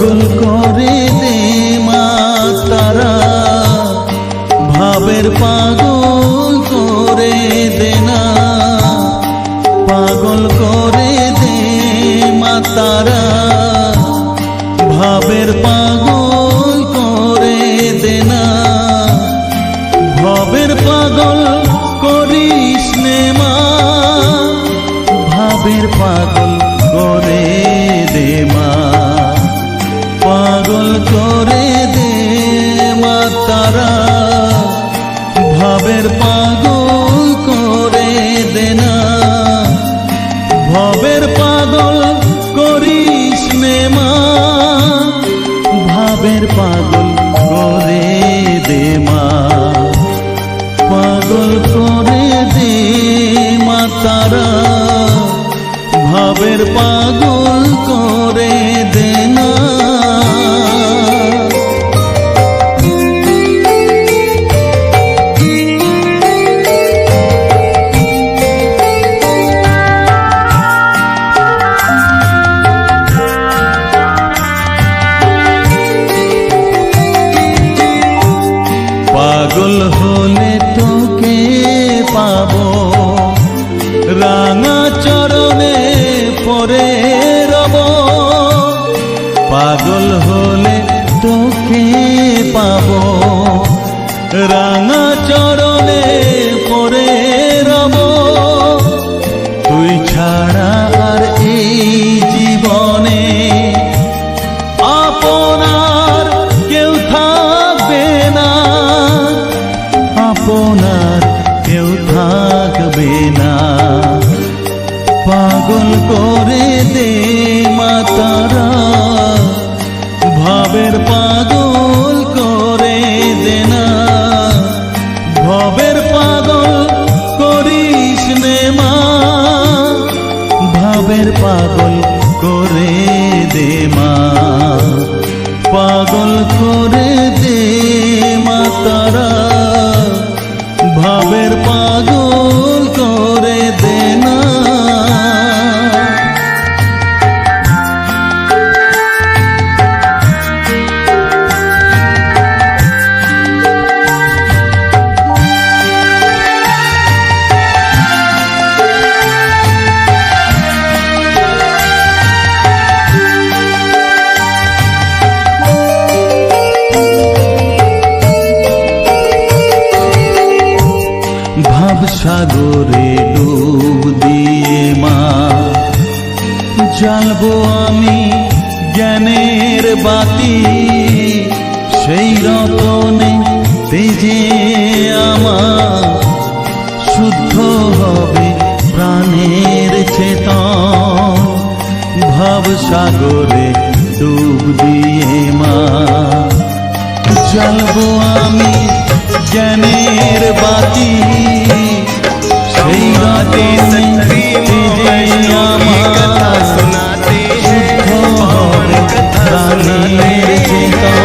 পাগল করে দে মা তারা, ভাবের পাগল করে দে না, পাগল করে দে মা তারা, ভাবের পাগল করে দে না, ভাবের পাগল করিস নে মা, ভাবের পাগল করে দে মা, পাগল করে দে মা তারা, ভাবের পাগল করে দে না, ভাবের পাগল করিস নে মা, ভাবের পাগল করে দে মা, পাগল করে দে মা তারা, ভাবের পাগল করে দে না। পাগল হলে তোকে পাবো, রাঙা চরণে পরে রব, পাগল হলে তোকে পাবো, রাঙা চরণে পরে রব, তুই ছাড়া আর এই জীবনে আপনার কেউ থাকবে না, আপনার কেউ থাকবে না, পাগল করে দে মা তারা, ভাবের পাগল করে দে না, ভাবের পাগল করিস নে মা, ভাবের পাগল করে দে মা, পাগল করে দে মা তারা, ভাবের পাগল করে দে না। ভাব সাগরে ডুব দিয়ে মা, জ্বালবো আমি জ্ঞানের বাতি, সেই রতনে তেজে আমার শুদ্ধ হবে প্রাণের চেতন, ভাব সাগরে ডুব দিয়ে মা, জ্বালবো আমি জ্ঞানের বাতি, সেই রাতে তেজে আমার শুদ্ধ হবে প্রাণের চেতন।